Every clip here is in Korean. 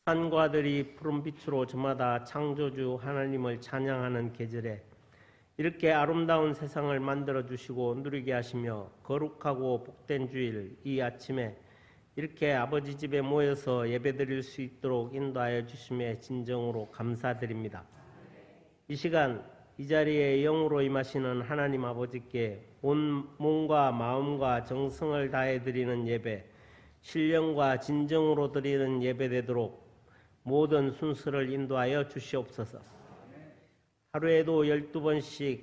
산과 들이 푸른빛으로 저마다 창조주 하나님을 찬양하는 계절에 이렇게 아름다운 세상을 만들어주시고 누리게 하시며 거룩하고 복된 주일 이 아침에 이렇게 아버지 집에 모여서 예배드릴 수 있도록 인도하여 주심에 진정으로 감사드립니다. 이 시간 이 자리에 영으로 임하시는 하나님 아버지께 온 몸과 마음과 정성을 다해 드리는 예배, 신령과 진정으로 드리는 예배 되도록 모든 순서를 인도하여 주시옵소서. 하루에도 12번씩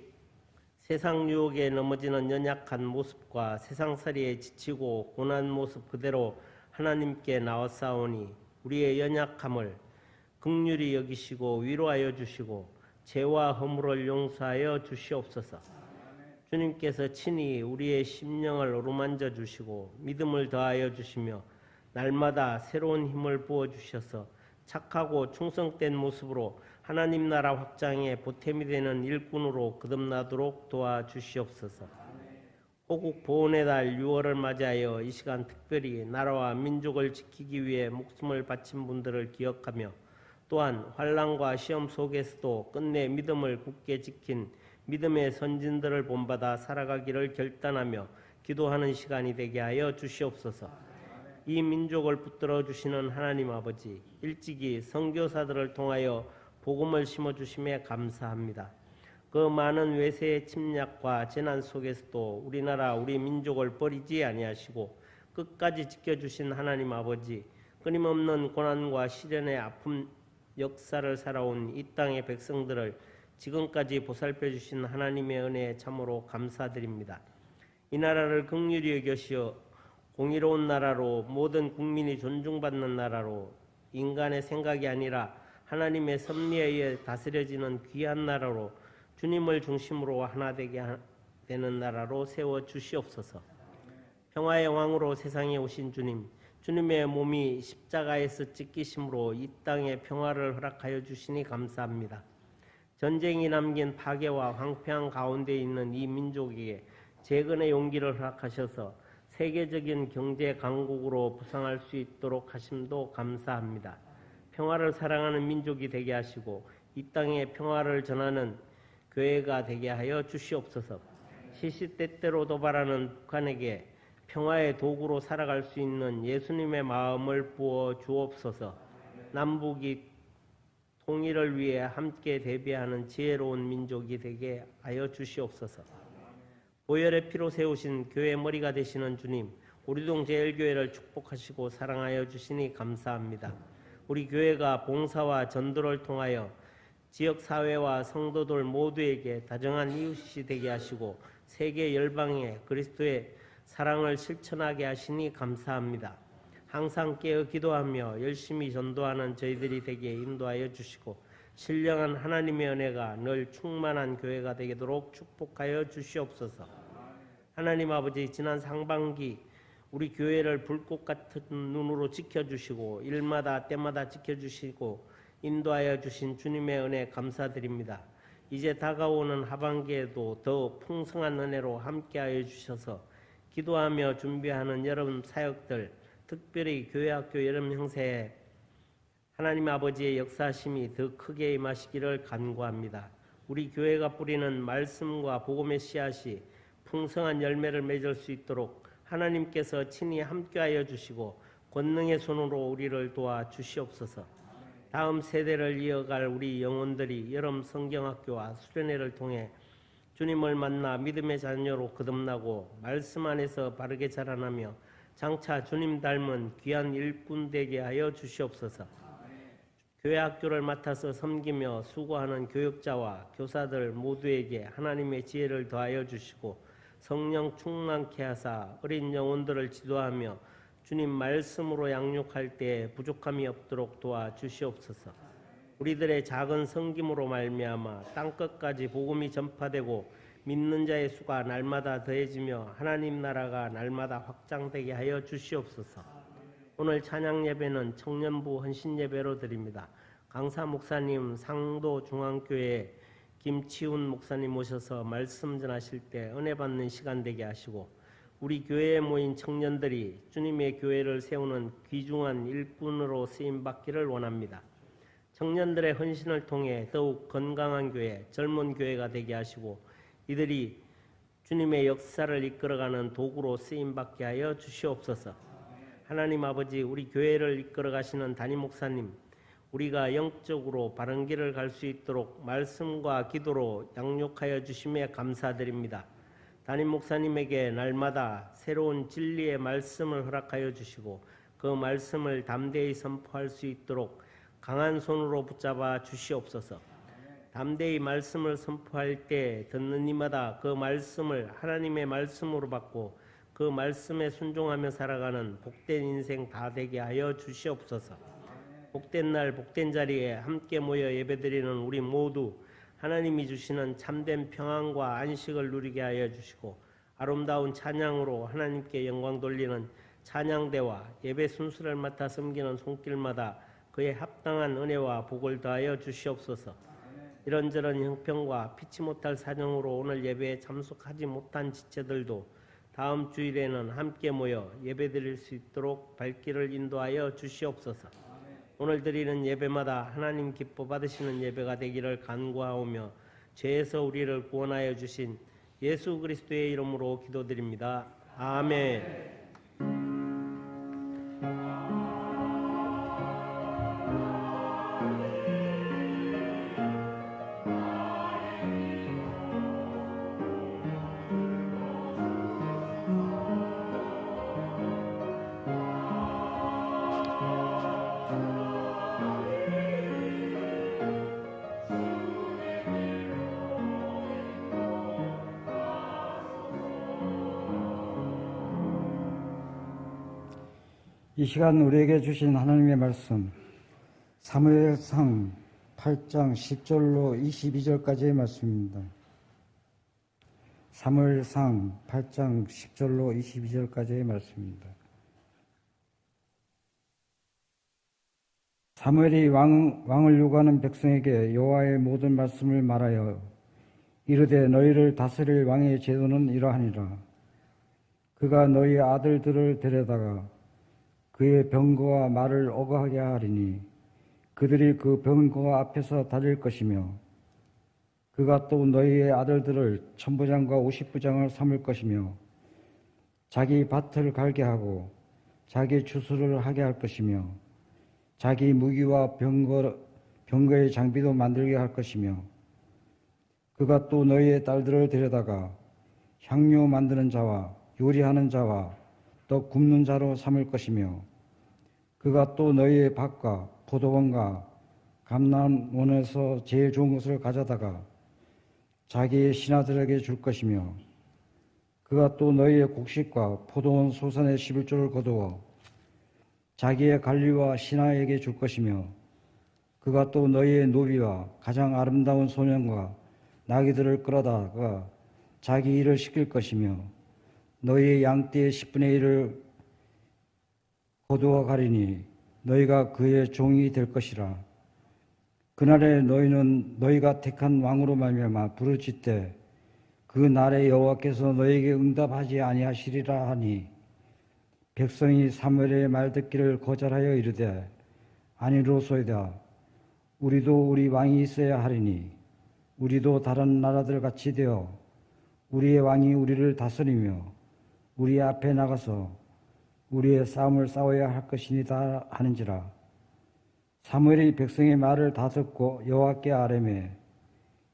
세상 유혹에 넘어지는 연약한 모습과 세상살이에 지치고 고난 모습 그대로 하나님께 나왔사오니 우리의 연약함을 긍휼히 여기시고 위로하여 주시고 죄와 허물을 용서하여 주시옵소서. 주님께서 친히 우리의 심령을 어루만져 주시고 믿음을 더하여 주시며 날마다 새로운 힘을 부어 주셔서 착하고 충성된 모습으로 하나님 나라 확장에 보탬이 되는 일꾼으로 거듭나도록 도와주시옵소서. 호국 보훈의 달 6월을 맞이하여 이 시간 특별히 나라와 민족을 지키기 위해 목숨을 바친 분들을 기억하며 또한 환난과 시험 속에서도 끝내 믿음을 굳게 지킨 믿음의 선진들을 본받아 살아가기를 결단하며 기도하는 시간이 되게 하여 주시옵소서. 이 민족을 붙들어 주시는 하나님 아버지, 일찍이 선교사들을 통하여 복음을 심어주심에 감사합니다. 그 많은 외세의 침략과 재난 속에서도 우리나라 우리 민족을 버리지 아니하시고 끝까지 지켜주신 하나님 아버지, 끊임없는 고난과 시련의 아픔 역사를 살아온 이 땅의 백성들을 지금까지 보살펴 주신 하나님의 은혜에 참으로 감사드립니다. 이 나라를 긍휼히 여기시어 공의로운 나라로 모든 국민이 존중받는 나라로 인간의 생각이 아니라 하나님의 섭리에 의해 다스려지는 귀한 나라로 주님을 중심으로 하나 되게 되는 나라로 세워 주시옵소서. 평화의 왕으로 세상에 오신 주님, 주님의 몸이 십자가에서 찢기심으로 이 땅에 평화를 허락하여 주시니 감사합니다. 전쟁이 남긴 파괴와 황폐한 가운데 있는 이 민족에게 재건의 용기를 허락하셔서 세계적인 경제 강국으로 부상할 수 있도록 하심도 감사합니다. 평화를 사랑하는 민족이 되게 하시고 이 땅에 평화를 전하는 교회가 되게 하여 주시옵소서. 시시때때로 도발하는 북한에게 평화의 도구로 살아갈 수 있는 예수님의 마음을 부어 주옵소서. 남북이 통일을 위해 함께 대비하는 지혜로운 민족이 되게 하여 주시옵소서. 보혈의 피로 세우신 교회 머리가 되시는 주님, 우리동 제일교회를 축복하시고 사랑하여 주시니 감사합니다. 우리 교회가 봉사와 전도를 통하여 지역사회와 성도들 모두에게 다정한 이웃이 되게 하시고 세계 열방에 그리스도의 사랑을 실천하게 하시니 감사합니다. 항상 깨어 기도하며 열심히 전도하는 저희들이 되게 인도하여 주시고 신령한 하나님의 은혜가 늘 충만한 교회가 되도록 축복하여 주시옵소서. 하나님 아버지, 지난 상반기 우리 교회를 불꽃 같은 눈으로 지켜주시고 일마다 때마다 지켜주시고 인도하여 주신 주님의 은혜 감사드립니다. 이제 다가오는 하반기에도 더 풍성한 은혜로 함께하여 주셔서 기도하며 준비하는 여러분 사역들, 특별히 교회학교 여름 형세에 하나님 아버지의 역사심이 더 크게 임하시기를 간구합니다. 우리 교회가 뿌리는 말씀과 복음의 씨앗이 풍성한 열매를 맺을 수 있도록 하나님께서 친히 함께하여 주시고 권능의 손으로 우리를 도와 주시옵소서. 다음 세대를 이어갈 우리 영혼들이 여름 성경학교와 수련회를 통해 주님을 만나 믿음의 자녀로 거듭나고 말씀 안에서 바르게 자라나며 장차 주님 닮은 귀한 일꾼 되게 하여 주시옵소서. 교회 학교를 맡아서 섬기며 수고하는 교육자와 교사들 모두에게 하나님의 지혜를 더하여 주시고 성령 충만케 하사 어린 영혼들을 지도하며 주님 말씀으로 양육할 때 부족함이 없도록 도와주시옵소서. 우리들의 작은 섬김으로 말미암아 땅끝까지 복음이 전파되고 믿는 자의 수가 날마다 더해지며 하나님 나라가 날마다 확장되게 하여 주시옵소서. 오늘 찬양 예배는 청년부 헌신 예배로 드립니다. 강사 목사님 상도 중앙교회 김치훈 목사님 모셔서 말씀 전하실 때 은혜 받는 시간 되게 하시고 우리 교회에 모인 청년들이 주님의 교회를 세우는 귀중한 일꾼으로 쓰임받기를 원합니다. 청년들의 헌신을 통해 더욱 건강한 교회, 젊은 교회가 되게 하시고 이들이 주님의 역사를 이끌어가는 도구로 쓰임받게 하여 주시옵소서. 하나님 아버지, 우리 교회를 이끌어가시는 담임 목사님, 우리가 영적으로 바른 길을 갈 수 있도록 말씀과 기도로 양육하여 주심에 감사드립니다. 담임 목사님에게 날마다 새로운 진리의 말씀을 허락하여 주시고 그 말씀을 담대히 선포할 수 있도록 강한 손으로 붙잡아 주시옵소서. 담대히 말씀을 선포할 때 듣는 이마다 그 말씀을 하나님의 말씀으로 받고 그 말씀에 순종하며 살아가는 복된 인생 다 되게 하여 주시옵소서. 복된 날 복된 자리에 함께 모여 예배드리는 우리 모두 하나님이 주시는 참된 평안과 안식을 누리게 하여 주시고 아름다운 찬양으로 하나님께 영광 돌리는 찬양대와 예배 순서를 맡아 섬기는 손길마다 그에 합당한 은혜와 복을 더하여 주시옵소서. 이런저런 형편과 피치 못할 사정으로 오늘 예배에 참석하지 못한 지체들도 다음 주일에는 함께 모여 예배드릴 수 있도록 발길을 인도하여 주시옵소서. 오늘 드리는 예배마다 하나님 기뻐 받으시는 예배가 되기를 간구하오며 죄에서 우리를 구원하여 주신 예수 그리스도의 이름으로 기도드립니다. 아멘. 이 시간 우리에게 주신 하나님의 말씀 사무엘상 8장 10절로 22절까지의 말씀입니다. 사무엘상 8장 10절로 22절까지의 말씀입니다. 사무엘이 왕을 요구하는 백성에게 여호와의 모든 말씀을 말하여 이르되 너희를 다스릴 왕의 제도는 이러하니라. 그가 너희 아들들을 데려다가 그의 병거와 말을 어거하게 하리니 그들이 그 병거 앞에서 달릴 것이며 그가 또 너희의 아들들을 천부장과 오십부장을 삼을 것이며 자기 밭을 갈게 하고 자기 추수를 하게 할 것이며 자기 무기와 병거의 장비도 만들게 할 것이며 그가 또 너희의 딸들을 데려다가 향료 만드는 자와 요리하는 자와 떡 굽는 자로 삼을 것이며 그가 또 너희의 밭과 포도원과 감람원에서 제일 좋은 것을 가져다가 자기의 신하들에게 줄 것이며 그가 또 너희의 곡식과 포도원 소산의 11조를 거두어 자기의 관리와 신하에게 줄 것이며 그가 또 너희의 노비와 가장 아름다운 소년과 나귀들을 끌어다가 자기 일을 시킬 것이며 너희의 양떼의 10분의 1을 거두어 가리니 너희가 그의 종이 될 것이라. 그날에 너희는 너희가 택한 왕으로 말미암아 부르짖되 그 날에 여호와께서 너희에게 응답하지 아니하시리라 하니 백성이 사무엘의 말 듣기를 거절하여 이르되 아니로소이다. 우리도 우리 왕이 있어야 하리니 우리도 다른 나라들 같이 되어 우리의 왕이 우리를 다스리며 우리 앞에 나가서 우리의 싸움을 싸워야 할 것이니다 하는지라. 사무엘이 백성의 말을 다 듣고 여호와께 아뢰매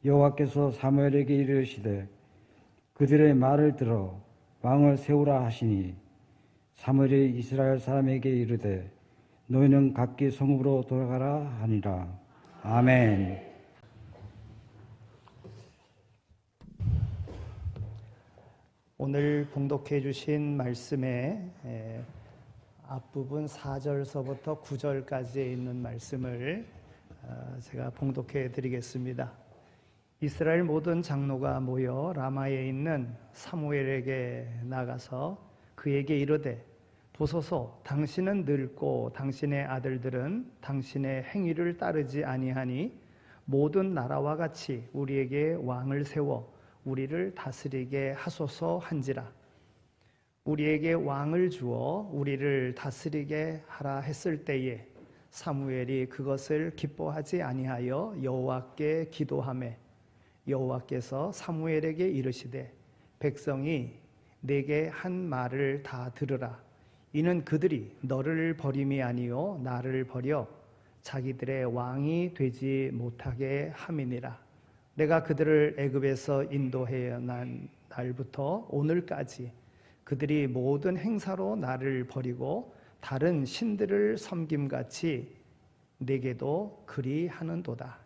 여호와께서 사무엘에게 이르시되 그들의 말을 들어 왕을 세우라 하시니 사무엘이 이스라엘 사람에게 이르되 너희는 각기 성읍으로 돌아가라 하니라. 아멘. 오늘 봉독해 주신 말씀의 앞부분 4절서부터 9절까지에 있는 말씀을 제가 봉독해 드리겠습니다. 이스라엘 모든 장로가 모여 라마에 있는 사무엘에게 나가서 그에게 이르되 보소서 당신은 늙고 당신의 아들들은 당신의 행위를 따르지 아니하니 모든 나라와 같이 우리에게 왕을 세워 우리를 다스리게 하소서 한지라. 우리에게 왕을 주어 우리를 다스리게 하라 했을 때에 사무엘이 그것을 기뻐하지 아니하여 여호와께 기도하매 여호와께서 사무엘에게 이르시되 백성이 내게 한 말을 다 들으라. 이는 그들이 너를 버림이 아니요 나를 버려 자기들의 왕이 되지 못하게 함이니라. 내가 그들을 애굽에서 인도해 난 날부터 오늘까지 그들이 모든 행사로 나를 버리고 다른 신들을 섬김같이 내게도 그리하는도다.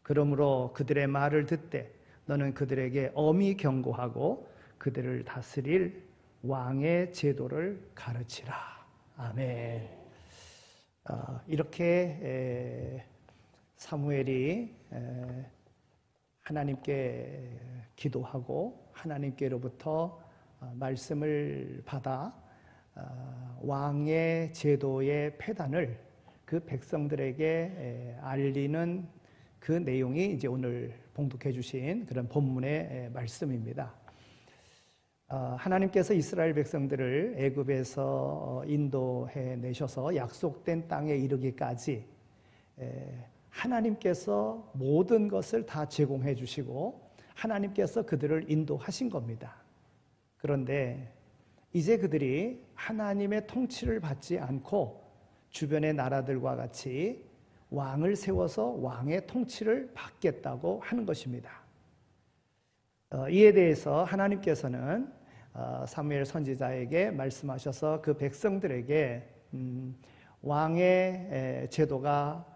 그러므로 그들의 말을 듣되 너는 그들에게 엄히 경고하고 그들을 다스릴 왕의 제도를 가르치라. 아멘. 이렇게 사무엘이 하나님께 기도하고 하나님께로부터 말씀을 받아 왕의 제도의 폐단을 그 백성들에게 알리는 그 내용이 이제 오늘 봉독해 주신 그런 본문의 말씀입니다. 하나님께서 이스라엘 백성들을 애굽에서 인도해 내셔서 약속된 땅에 이르기까지 하나님께서 모든 것을 다 제공해 주시고 하나님께서 그들을 인도하신 겁니다. 그런데 이제 그들이 하나님의 통치를 받지 않고 주변의 나라들과 같이 왕을 세워서 왕의 통치를 받겠다고 하는 것입니다. 이에 대해서 하나님께서는 사무엘 선지자에게 말씀하셔서 그 백성들에게 왕의 제도가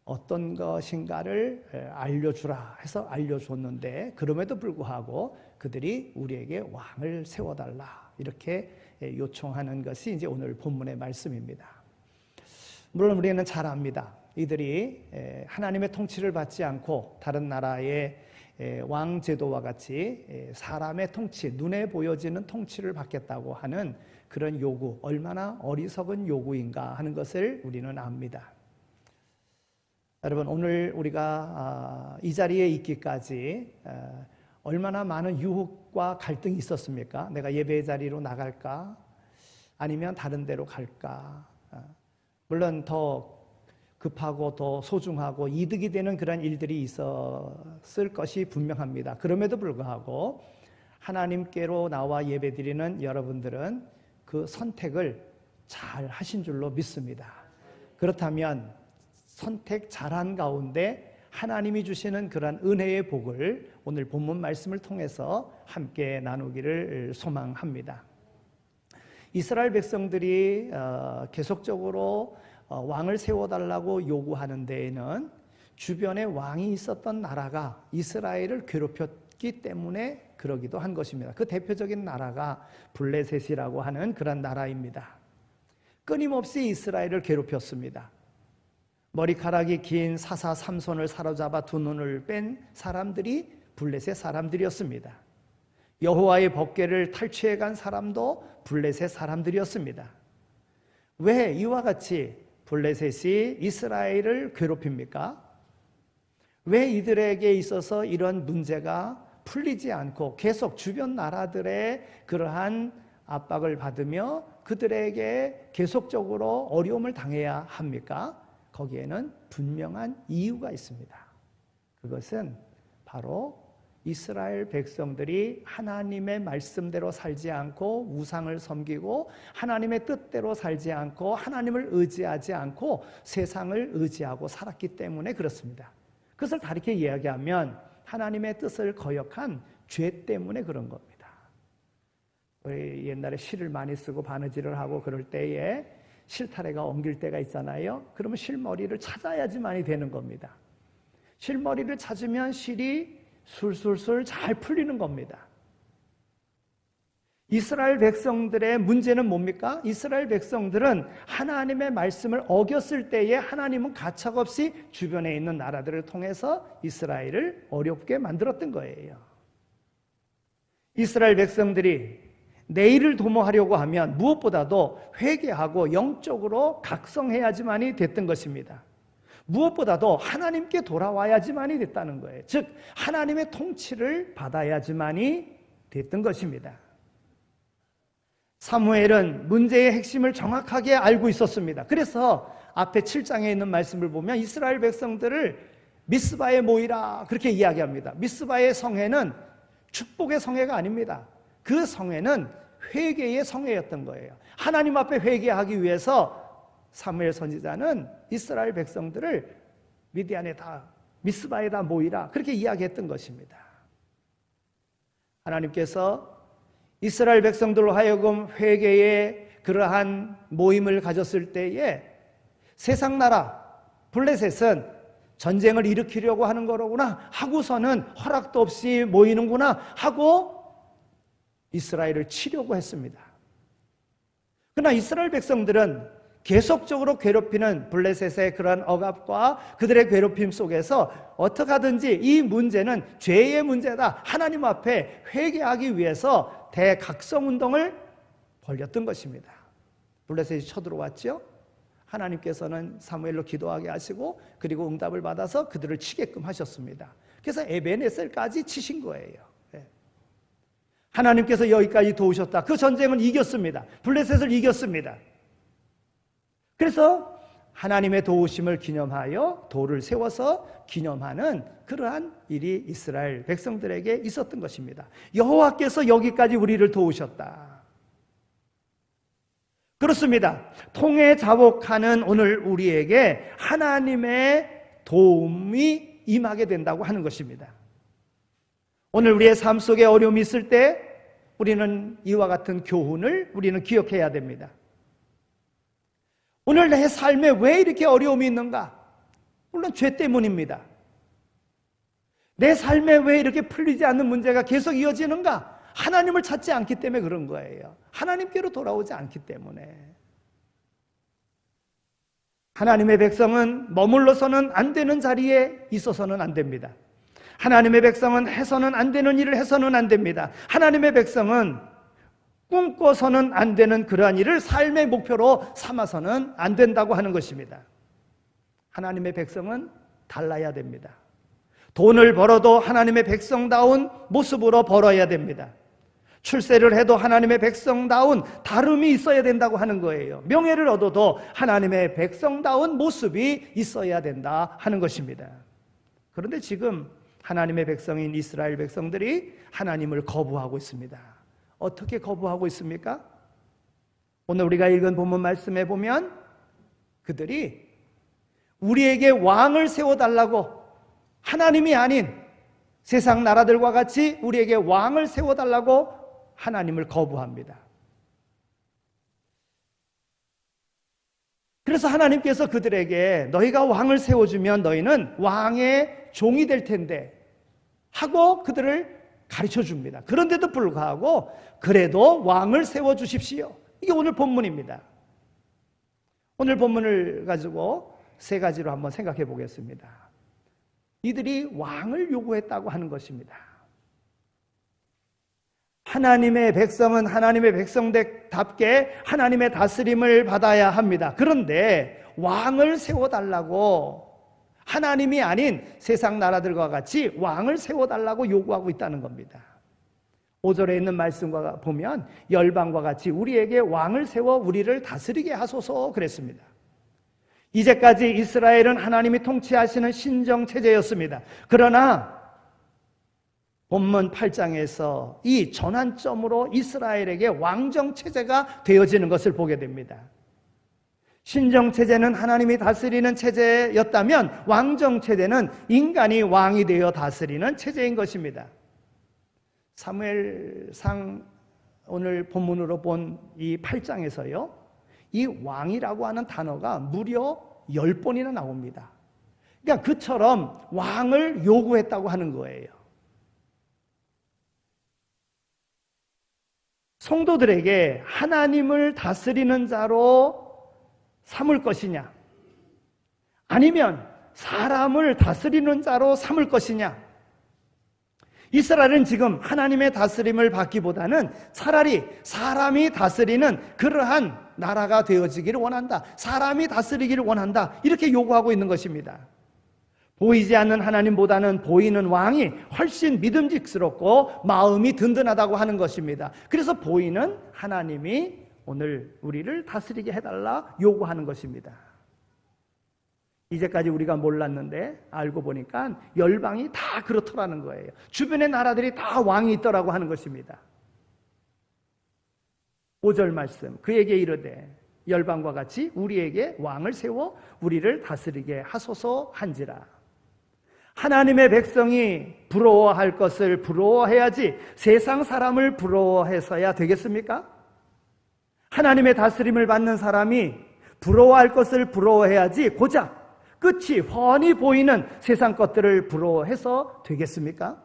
어떤 것인가를 알려주라 해서 알려줬는데 그럼에도 불구하고 그들이 우리에게 왕을 세워달라 이렇게 요청하는 것이 이제 오늘 본문의 말씀입니다. 물론 우리는 잘 압니다. 이들이 하나님의 통치를 받지 않고 다른 나라의 왕 제도와 같이 사람의 통치, 눈에 보여지는 통치를 받겠다고 하는 그런 요구, 얼마나 어리석은 요구인가 하는 것을 우리는 압니다. 여러분, 오늘 우리가 이 자리에 있기까지 얼마나 많은 유혹과 갈등이 있었습니까? 내가 예배 자리로 나갈까? 아니면 다른 데로 갈까? 물론 더 급하고 더 소중하고 이득이 되는 그런 일들이 있었을 것이 분명합니다. 그럼에도 불구하고 하나님께로 나와 예배드리는 여러분들은 그 선택을 잘 하신 줄로 믿습니다. 그렇다면 선택 잘한 가운데 하나님이 주시는 그런 은혜의 복을 오늘 본문 말씀을 통해서 함께 나누기를 소망합니다. 이스라엘 백성들이 계속적으로 왕을 세워달라고 요구하는 데에는 주변에 왕이 있었던 나라가 이스라엘을 괴롭혔기 때문에 그러기도 한 것입니다. 그 대표적인 나라가 블레셋이라고 하는 그런 나라입니다. 끊임없이 이스라엘을 괴롭혔습니다. 머리카락이 긴 사사 삼손을 사로잡아 두 눈을 뺀 사람들이 블레셋 사람들이었습니다. 여호와의 법궤를 탈취해간 사람도 블레셋 사람들이었습니다. 왜 이와 같이 블레셋이 이스라엘을 괴롭힙니까? 왜 이들에게 있어서 이런 문제가 풀리지 않고 계속 주변 나라들의 그러한 압박을 받으며 그들에게 계속적으로 어려움을 당해야 합니까? 거기에는 분명한 이유가 있습니다. 그것은 바로 이스라엘 백성들이 하나님의 말씀대로 살지 않고 우상을 섬기고 하나님의 뜻대로 살지 않고 하나님을 의지하지 않고 세상을 의지하고 살았기 때문에 그렇습니다. 그것을 다르게 이야기하면 하나님의 뜻을 거역한 죄 때문에 그런 겁니다. 우리 옛날에 실을 많이 쓰고 바느질을 하고 그럴 때에 실타래가 엉길 때가 있잖아요. 그러면 실머리를 찾아야지만이 되는 겁니다. 실머리를 찾으면 실이 술술술 잘 풀리는 겁니다. 이스라엘 백성들의 문제는 뭡니까? 이스라엘 백성들은 하나님의 말씀을 어겼을 때에 하나님은 가차없이 주변에 있는 나라들을 통해서 이스라엘을 어렵게 만들었던 거예요. 이스라엘 백성들이 내일을 도모하려고 하면 무엇보다도 회개하고 영적으로 각성해야지만이 됐던 것입니다. 무엇보다도 하나님께 돌아와야지만이 됐다는 거예요. 즉 하나님의 통치를 받아야지만이 됐던 것입니다. 사무엘은 문제의 핵심을 정확하게 알고 있었습니다. 그래서 앞에 7장에 있는 말씀을 보면 이스라엘 백성들을 미스바에 모이라 그렇게 이야기합니다. 미스바의 성회는 축복의 성회가 아닙니다. 그 성회는 회개의 성회였던 거예요. 하나님 앞에 회개하기 위해서 사무엘 선지자는 이스라엘 백성들을 미디안에다 미스바에다 모이라 그렇게 이야기했던 것입니다. 하나님께서 이스라엘 백성들로 하여금 회개의 그러한 모임을 가졌을 때에 세상 나라 블레셋은 전쟁을 일으키려고 하는 거로구나 하고서는 허락도 없이 모이는구나 하고 이스라엘을 치려고 했습니다. 그러나 이스라엘 백성들은 계속적으로 괴롭히는 블레셋의 그런 억압과 그들의 괴롭힘 속에서 어떻게 하든지 이 문제는 죄의 문제다, 하나님 앞에 회개하기 위해서 대각성운동을 벌였던 것입니다. 블레셋이 쳐들어왔죠. 하나님께서는 사무엘로 기도하게 하시고 그리고 응답을 받아서 그들을 치게끔 하셨습니다. 그래서 에베네셀까지 치신 거예요. 하나님께서 여기까지 도우셨다. 그 전쟁은 이겼습니다. 블레셋을 이겼습니다. 그래서 하나님의 도우심을 기념하여 돌을 세워서 기념하는 그러한 일이 이스라엘 백성들에게 있었던 것입니다. 여호와께서 여기까지 우리를 도우셨다. 그렇습니다. 통해 자복하는 오늘 우리에게 하나님의 도움이 임하게 된다고 하는 것입니다. 오늘 우리의 삶 속에 어려움이 있을 때 우리는 이와 같은 교훈을 우리는 기억해야 됩니다. 오늘 내 삶에 왜 이렇게 어려움이 있는가? 물론 죄 때문입니다. 내 삶에 왜 이렇게 풀리지 않는 문제가 계속 이어지는가? 하나님을 찾지 않기 때문에 그런 거예요. 하나님께로 돌아오지 않기 때문에. 하나님의 백성은 머물러서는 안 되는 자리에 있어서는 안 됩니다. 하나님의 백성은 해서는 안 되는 일을 해서는 안 됩니다. 하나님의 백성은 꿈꿔서는 안 되는 그러한 일을 삶의 목표로 삼아서는 안 된다고 하는 것입니다. 하나님의 백성은 달라야 됩니다. 돈을 벌어도 하나님의 백성다운 모습으로 벌어야 됩니다. 출세를 해도 하나님의 백성다운 다름이 있어야 된다고 하는 거예요. 명예를 얻어도 하나님의 백성다운 모습이 있어야 된다 하는 것입니다. 그런데 지금 하나님의 백성인 이스라엘 백성들이 하나님을 거부하고 있습니다. 어떻게 거부하고 있습니까? 오늘 우리가 읽은 본문 말씀에 보면 그들이 우리에게 왕을 세워달라고, 하나님이 아닌 세상 나라들과 같이 우리에게 왕을 세워달라고 하나님을 거부합니다. 그래서 하나님께서 그들에게 너희가 왕을 세워주면 너희는 왕의 종이 될 텐데 하고 그들을 가르쳐 줍니다. 그런데도 불구하고 그래도 왕을 세워주십시오. 이게 오늘 본문입니다. 오늘 본문을 가지고 세 가지로 한번 생각해 보겠습니다. 이들이 왕을 요구했다고 하는 것입니다. 하나님의 백성은 하나님의 백성답게 하나님의 다스림을 받아야 합니다. 그런데 왕을 세워달라고 하나님이 아닌 세상 나라들과 같이 왕을 세워달라고 요구하고 있다는 겁니다. 5절에 있는 말씀과 보면 열방과 같이 우리에게 왕을 세워 우리를 다스리게 하소서 그랬습니다. 이제까지 이스라엘은 하나님이 통치하시는 신정체제였습니다. 그러나 본문 8장에서 이 전환점으로 이스라엘에게 왕정체제가 되어지는 것을 보게 됩니다. 신정체제는 하나님이 다스리는 체제였다면 왕정체제는 인간이 왕이 되어 다스리는 체제인 것입니다. 사무엘상 오늘 본문으로 본 이 8장에서요, 이 왕이라고 하는 단어가 무려 10번이나 나옵니다. 그러니까 그처럼 왕을 요구했다고 하는 거예요. 성도들에게 하나님을 다스리는 자로 삼을 것이냐, 아니면 사람을 다스리는 자로 삼을 것이냐. 이스라엘은 지금 하나님의 다스림을 받기보다는 차라리 사람이 다스리는 그러한 나라가 되어지기를 원한다, 사람이 다스리기를 원한다, 이렇게 요구하고 있는 것입니다. 보이지 않는 하나님보다는 보이는 왕이 훨씬 믿음직스럽고 마음이 든든하다고 하는 것입니다. 그래서 보이는 하나님이 오늘 우리를 다스리게 해달라 요구하는 것입니다. 이제까지 우리가 몰랐는데 알고 보니까 열방이 다 그렇더라는 거예요. 주변의 나라들이 다 왕이 있더라고 하는 것입니다. 5절 말씀, 그에게 이르되 열방과 같이 우리에게 왕을 세워 우리를 다스리게 하소서 한지라. 하나님의 백성이 부러워할 것을 부러워해야지 세상 사람을 부러워해서야 되겠습니까? 하나님의 다스림을 받는 사람이 부러워할 것을 부러워해야지 고작 끝이 훤히 보이는 세상 것들을 부러워해서 되겠습니까?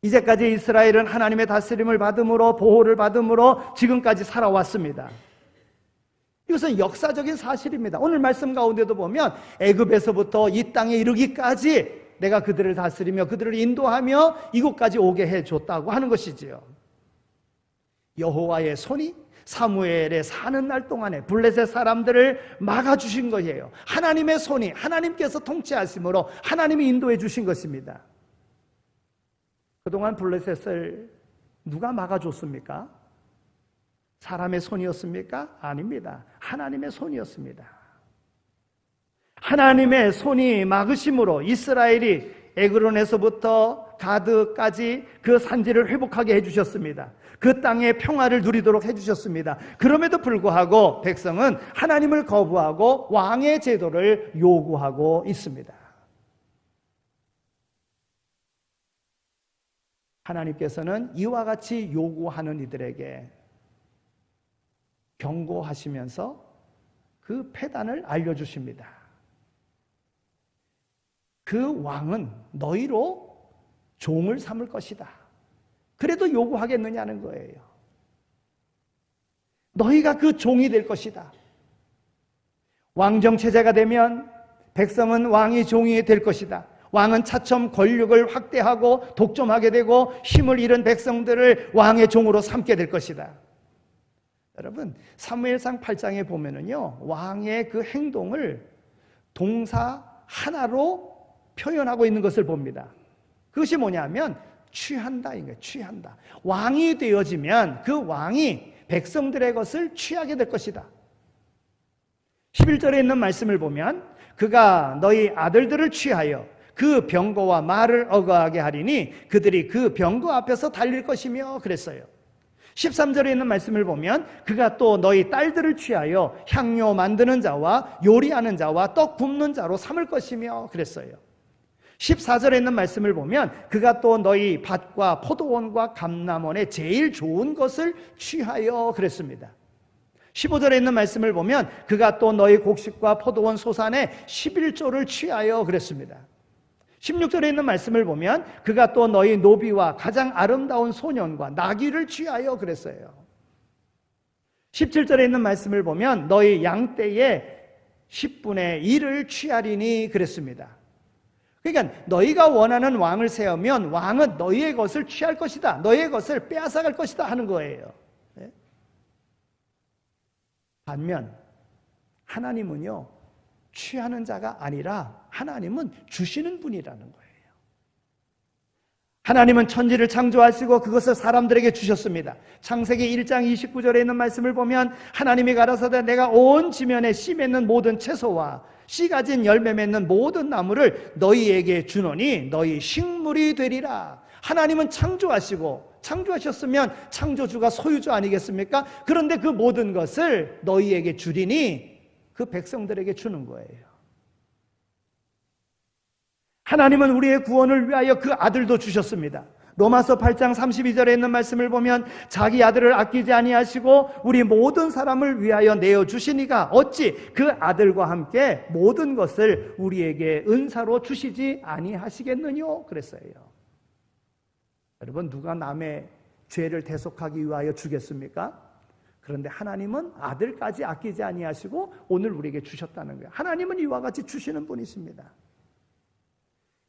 이제까지 이스라엘은 하나님의 다스림을 받음으로 보호를 받음으로 지금까지 살아왔습니다. 이것은 역사적인 사실입니다. 오늘 말씀 가운데도 보면 애굽에서부터 이 땅에 이르기까지 내가 그들을 다스리며 그들을 인도하며 이곳까지 오게 해줬다고 하는 것이지요. 여호와의 손이 사무엘의 사는 날 동안에 블레셋 사람들을 막아주신 거예요. 하나님의 손이 하나님께서 통치하심으로 하나님이 인도해 주신 것입니다. 그동안 블레셋을 누가 막아줬습니까? 사람의 손이었습니까? 아닙니다. 하나님의 손이었습니다. 하나님의 손이 막으심으로 이스라엘이 에그론에서부터 가드까지 그 산지를 회복하게 해주셨습니다. 그 땅의 평화를 누리도록 해주셨습니다. 그럼에도 불구하고 백성은 하나님을 거부하고 왕의 제도를 요구하고 있습니다. 하나님께서는 이와 같이 요구하는 이들에게 경고하시면서 그 패단을 알려주십니다. 그 왕은 너희로 종을 삼을 것이다. 그래도 요구하겠느냐는 거예요. 너희가 그 종이 될 것이다. 왕정체제가 되면 백성은 왕이 종이 될 것이다. 왕은 차츰 권력을 확대하고 독점하게 되고 힘을 잃은 백성들을 왕의 종으로 삼게 될 것이다. 여러분, 사무엘상 8장에 보면은요, 왕의 그 행동을 동사 하나로 표현하고 있는 것을 봅니다. 그것이 뭐냐면 취한다인 거예요. 취한다. 왕이 되어지면 그 왕이 백성들의 것을 취하게 될 것이다. 11절에 있는 말씀을 보면 그가 너희 아들들을 취하여 그 병거와 말을 어거하게 하리니 그들이 그 병거 앞에서 달릴 것이며 그랬어요. 13절에 있는 말씀을 보면 그가 또 너희 딸들을 취하여 향료 만드는 자와 요리하는 자와 떡 굽는 자로 삼을 것이며 그랬어요. 14절에 있는 말씀을 보면 그가 또 너희 밭과 포도원과 감람원의 제일 좋은 것을 취하여 그랬습니다. 15절에 있는 말씀을 보면 그가 또 너희 곡식과 포도원 소산의 11조를 취하여 그랬습니다. 16절에 있는 말씀을 보면 그가 또 너희 노비와 가장 아름다운 소년과 나귀를 취하여 그랬어요. 17절에 있는 말씀을 보면 너희 양떼의 10분의 1을 취하리니 그랬습니다. 그러니까 너희가 원하는 왕을 세우면 왕은 너희의 것을 취할 것이다. 너희의 것을 빼앗아갈 것이다 하는 거예요. 반면 하나님은요, 취하는 자가 아니라 하나님은 주시는 분이라는 거예요. 하나님은 천지를 창조하시고 그것을 사람들에게 주셨습니다. 창세기 1장 29절에 있는 말씀을 보면 하나님이 가라사대 내가 온 지면에 씨 맺는 모든 채소와 씨 가진 열매 맺는 모든 나무를 너희에게 주노니 너희 식물이 되리라. 하나님은 창조하셨으면 창조주가 소유주 아니겠습니까? 그런데 그 모든 것을 너희에게 주리니 그 백성들에게 주는 거예요. 하나님은 우리의 구원을 위하여 그 아들도 주셨습니다. 로마서 8장 32절에 있는 말씀을 보면 자기 아들을 아끼지 아니하시고 우리 모든 사람을 위하여 내어주시니가 어찌 그 아들과 함께 모든 것을 우리에게 은사로 주시지 아니하시겠느뇨 그랬어요. 여러분, 누가 남의 죄를 대속하기 위하여 주겠습니까? 그런데 하나님은 아들까지 아끼지 아니하시고 오늘 우리에게 주셨다는 거예요. 하나님은 이와 같이 주시는 분이십니다.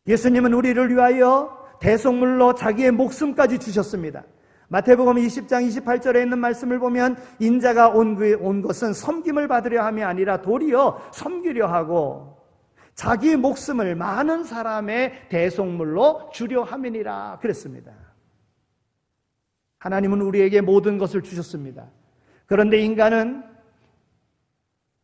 예수님은 우리를 위하여 대속물로 자기의 목숨까지 주셨습니다. 마태복음 20장 28절에 있는 말씀을 보면 인자가 온 것은 섬김을 받으려 함이 아니라 도리어 섬기려 하고 자기 목숨을 많은 사람의 대속물로 주려 함이니라 그랬습니다. 하나님은 우리에게 모든 것을 주셨습니다. 그런데 인간은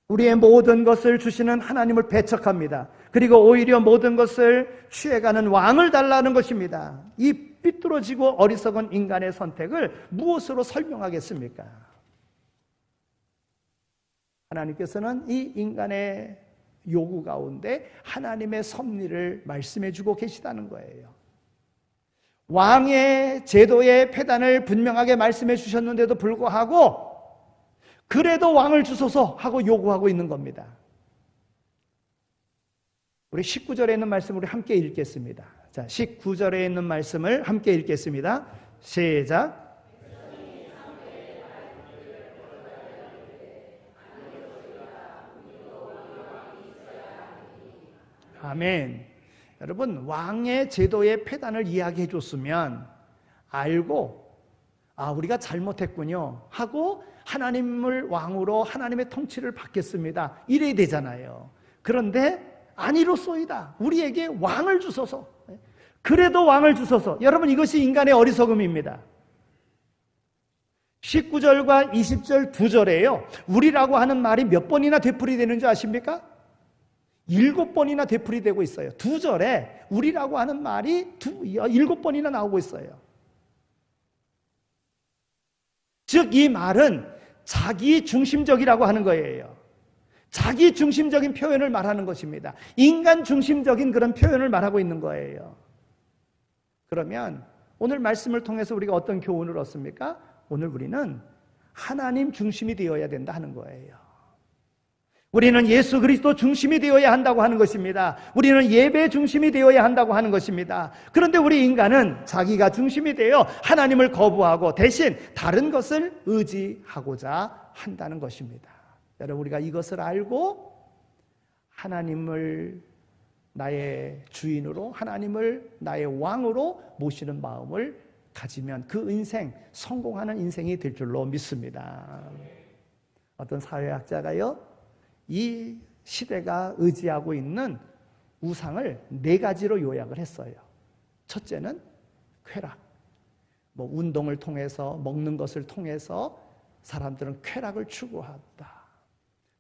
우리의 모든 것을 주시는 하나님을 배척합니다. 그리고 오히려 모든 것을 취해가는 왕을 달라는 것입니다. 이 삐뚤어지고 어리석은 인간의 선택을 무엇으로 설명하겠습니까? 하나님께서는 이 인간의 요구 가운데 하나님의 섭리를 말씀해 주고 계시다는 거예요. 왕의 제도의 폐단을 분명하게 말씀해 주셨는데도 불구하고 그래도 왕을 주소서 하고 요구하고 있는 겁니다. 우리 19절에 있는 말씀을 우리 함께 읽겠습니다. 자, 19절에 있는 말씀을 함께 읽겠습니다. 시작. 아멘. 여러분, 왕의 제도의 폐단을 이야기해 줬으면 알고 우리가 잘못했군요 하고 하나님을 왕으로 하나님의 통치를 받겠습니다 이래야 되잖아요. 그런데 아니로소이다. 우리에게 왕을 주소서. 그래도 왕을 주소서. 여러분, 이것이 인간의 어리석음입니다. 19절과 20절 두 절에요, 우리라고 하는 말이 몇 번이나 되풀이되는 줄 아십니까? 7번이나 되풀이되고 있어요. 두 절에 우리라고 하는 말이 7번이나 나오고 있어요. 즉 이 말은 자기 중심적이라고 하는 거예요. 자기 중심적인 표현을 말하는 것입니다. 인간 중심적인 그런 표현을 말하고 있는 거예요. 그러면 오늘 말씀을 통해서 우리가 어떤 교훈을 얻습니까? 오늘 우리는 하나님 중심이 되어야 된다 하는 거예요. 우리는 예수 그리스도 중심이 되어야 한다고 하는 것입니다. 우리는 예배 중심이 되어야 한다고 하는 것입니다. 그런데 우리 인간은 자기가 중심이 되어 하나님을 거부하고 대신 다른 것을 의지하고자 한다는 것입니다. 여러분, 우리가 이것을 알고 하나님을 나의 주인으로, 하나님을 나의 왕으로 모시는 마음을 가지면 그 인생, 성공하는 인생이 될 줄로 믿습니다. 어떤 사회학자가요, 이 시대가 의지하고 있는 우상을 4가지로 요약을 했어요. 첫째는 쾌락. 운동을 통해서, 먹는 것을 통해서 사람들은 쾌락을 추구한다.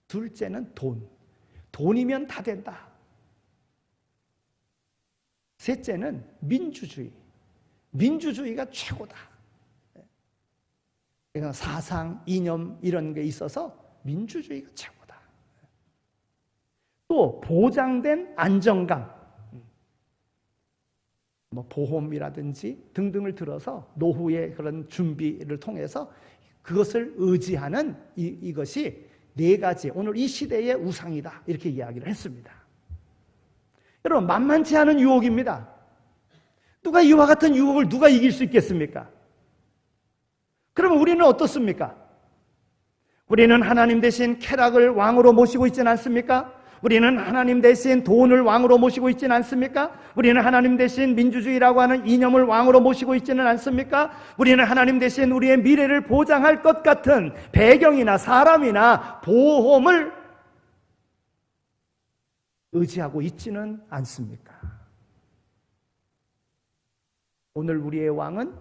둘째는 돈. 돈이면 다 된다. 셋째는 민주주의. 민주주의가 최고다. 그러니까 사상, 이념 이런 게 있어서 민주주의가 최고다. 또 보장된 안정감, 보험이라든지 등등을 들어서 노후의 그런 준비를 통해서 그것을 의지하는 이것이 4가지 오늘 이 시대의 우상이다 이렇게 이야기를 했습니다. 여러분, 만만치 않은 유혹입니다. 누가 이와 같은 유혹을 누가 이길 수 있겠습니까? 그러면 우리는 어떻습니까? 우리는 하나님 대신 쾌락을 왕으로 모시고 있지는 않습니까? 우리는 하나님 대신 돈을 왕으로 모시고 있지는 않습니까? 우리는 하나님 대신 민주주의라고 하는 이념을 왕으로 모시고 있지는 않습니까? 우리는 하나님 대신 우리의 미래를 보장할 것 같은 배경이나 사람이나 보험을 의지하고 있지는 않습니까? 오늘 우리의 왕은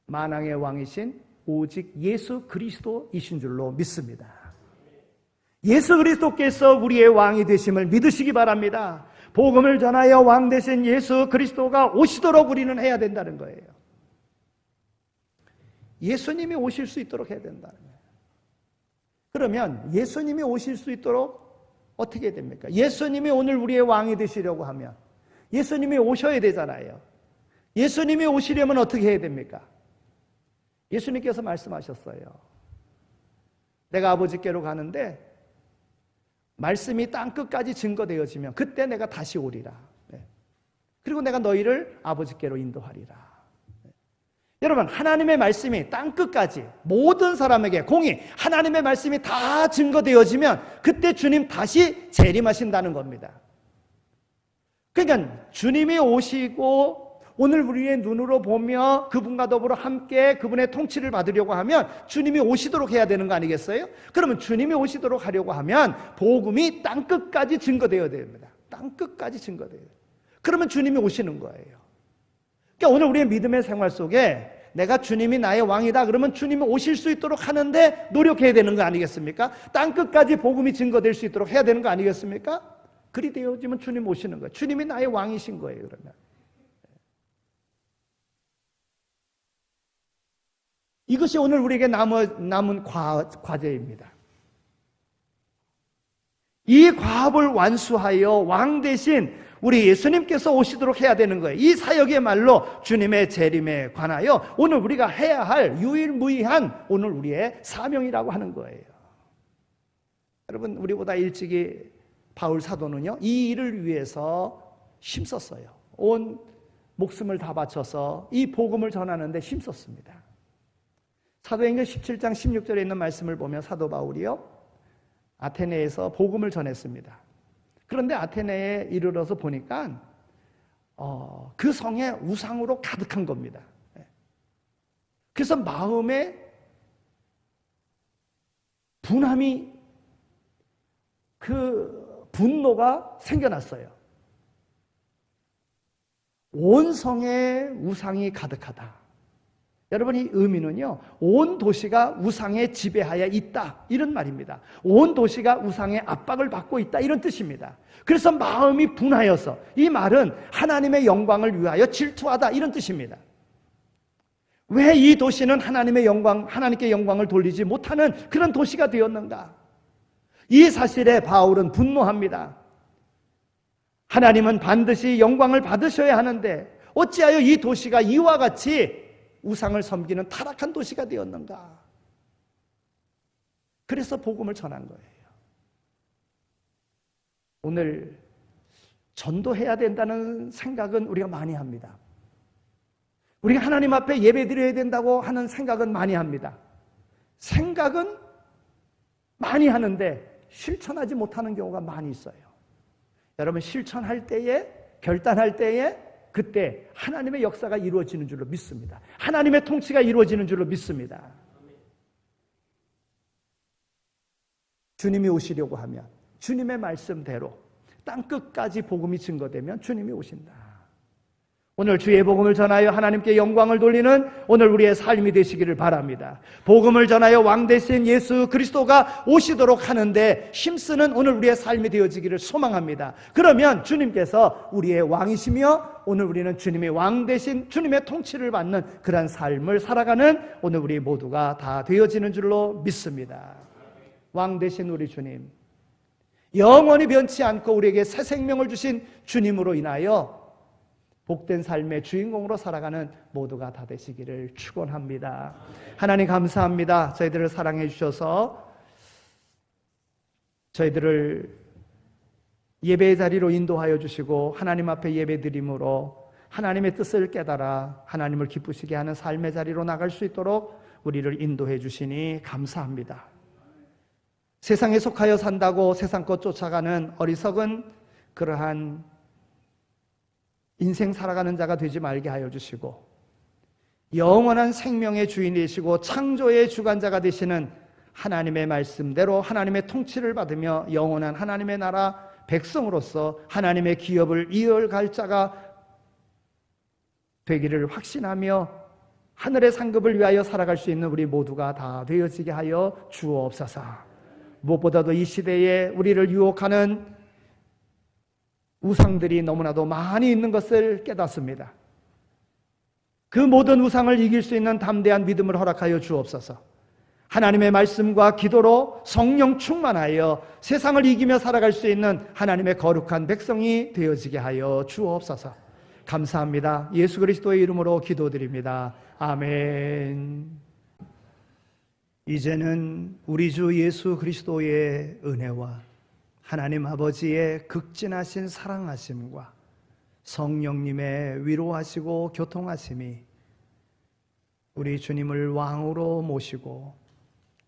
만왕의 왕이신 오직 예수 그리스도이신 줄로 믿습니다. 예수 그리스도께서 우리의 왕이 되심을 믿으시기 바랍니다. 복음을 전하여 왕 되신 예수 그리스도가 오시도록 우리는 해야 된다는 거예요. 예수님이 오실 수 있도록 해야 된다는 거예요. 그러면 예수님이 오실 수 있도록 어떻게 해야 됩니까? 예수님이 오늘 우리의 왕이 되시려고 하면 예수님이 오셔야 되잖아요. 예수님이 오시려면 어떻게 해야 됩니까? 예수님께서 말씀하셨어요. 내가 아버지께로 가는데 말씀이 땅끝까지 증거되어지면 그때 내가 다시 오리라. 그리고 내가 너희를 아버지께로 인도하리라. 여러분, 하나님의 말씀이 땅끝까지 모든 사람에게 공히 하나님의 말씀이 다 증거되어지면 그때 주님 다시 재림하신다는 겁니다. 그러니까 주님이 오시고 오늘 우리의 눈으로 보며 그분과 더불어 함께 그분의 통치를 받으려고 하면 주님이 오시도록 해야 되는 거 아니겠어요? 그러면 주님이 오시도록 하려고 하면 복음이 땅끝까지 증거되어야 됩니다. 땅끝까지 증거돼요. 그러면 주님이 오시는 거예요. 그러니까 오늘 우리의 믿음의 생활 속에 내가 주님이 나의 왕이다 그러면 주님이 오실 수 있도록 하는데 노력해야 되는 거 아니겠습니까? 땅끝까지 복음이 증거될 수 있도록 해야 되는 거 아니겠습니까? 그리 되어지면 주님 오시는 거예요. 주님이 나의 왕이신 거예요. 그러면 이것이 오늘 우리에게 남은 과제입니다. 이 과업을 완수하여 왕 대신 우리 예수님께서 오시도록 해야 되는 거예요. 이 사역의 말로 주님의 재림에 관하여 오늘 우리가 해야 할 유일무이한 오늘 우리의 사명이라고 하는 거예요. 여러분, 우리보다 일찍이 바울 사도는요, 이 일을 위해서 힘썼어요. 온 목숨을 다 바쳐서 이 복음을 전하는데 힘썼습니다. 사도행전 17장 16절에 있는 말씀을 보면 사도 바울이요, 아테네에서 복음을 전했습니다. 그런데 아테네에 이르러서 보니까 그 성에 우상으로 가득한 겁니다. 그래서 마음에 분함이, 그 분노가 생겨났어요. 온 성에 우상이 가득하다. 여러분, 이 의미는요, 온 도시가 우상에 지배하여 있다, 이런 말입니다. 온 도시가 우상의 압박을 받고 있다, 이런 뜻입니다. 그래서 마음이 분하여서, 이 말은 하나님의 영광을 위하여 질투하다, 이런 뜻입니다. 왜 이 도시는 하나님께 영광을 돌리지 못하는 그런 도시가 되었는가? 이 사실에 바울은 분노합니다. 하나님은 반드시 영광을 받으셔야 하는데 어찌하여 이 도시가 이와 같이 우상을 섬기는 타락한 도시가 되었는가? 그래서 복음을 전한 거예요. 오늘 전도해야 된다는 생각은 우리가 많이 합니다. 우리가 하나님 앞에 예배드려야 된다고 하는 생각은 많이 합니다. 생각은 많이 하는데 실천하지 못하는 경우가 많이 있어요. 여러분, 실천할 때에, 결단할 때에 그때 하나님의 역사가 이루어지는 줄로 믿습니다. 하나님의 통치가 이루어지는 줄로 믿습니다. 주님이 오시려고 하면 주님의 말씀대로 땅끝까지 복음이 증거되면 주님이 오신다. 오늘 주의 복음을 전하여 하나님께 영광을 돌리는 오늘 우리의 삶이 되시기를 바랍니다. 복음을 전하여 왕 대신 예수 그리스도가 오시도록 하는데 힘쓰는 오늘 우리의 삶이 되어지기를 소망합니다. 그러면 주님께서 우리의 왕이시며 오늘 우리는 주님의 왕 대신 주님의 통치를 받는 그런 삶을 살아가는 오늘 우리 모두가 다 되어지는 줄로 믿습니다. 왕 대신 우리 주님, 영원히 변치 않고 우리에게 새 생명을 주신 주님으로 인하여 복된 삶의 주인공으로 살아가는 모두가 다 되시기를 축원합니다. 하나님 감사합니다. 저희들을 사랑해 주셔서 저희들을 예배의 자리로 인도하여 주시고 하나님 앞에 예배드림으로 하나님의 뜻을 깨달아 하나님을 기쁘시게 하는 삶의 자리로 나갈 수 있도록 우리를 인도해 주시니 감사합니다. 세상에 속하여 산다고 세상 것 쫓아가는 어리석은 그러한 인생 살아가는 자가 되지 말게 하여 주시고 영원한 생명의 주인이시고 창조의 주관자가 되시는 하나님의 말씀대로 하나님의 통치를 받으며 영원한 하나님의 나라 백성으로서 하나님의 기업을 이어갈 자가 되기를 확신하며 하늘의 상급을 위하여 살아갈 수 있는 우리 모두가 다 되어지게 하여 주옵소서. 무엇보다도 이 시대에 우리를 유혹하는 우상들이 너무나도 많이 있는 것을 깨닫습니다. 그 모든 우상을 이길 수 있는 담대한 믿음을 허락하여 주옵소서. 하나님의 말씀과 기도로 성령 충만하여 세상을 이기며 살아갈 수 있는 하나님의 거룩한 백성이 되어지게 하여 주옵소서. 감사합니다. 예수 그리스도의 이름으로 기도드립니다. 아멘. 이제는 우리 주 예수 그리스도의 은혜와 하나님 아버지의 극진하신 사랑하심과 성령님의 위로하시고 교통하심이 우리 주님을 왕으로 모시고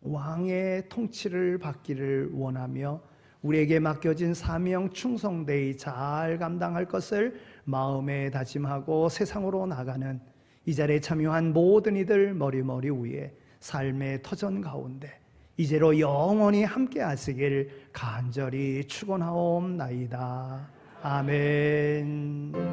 왕의 통치를 받기를 원하며 우리에게 맡겨진 사명 충성되이 잘 감당할 것을 마음에 다짐하고 세상으로 나가는 이 자리에 참여한 모든 이들 머리머리 위에 삶의 터전 가운데 이제로 영원히 함께 하시길 간절히 축원하옵나이다. 아멘.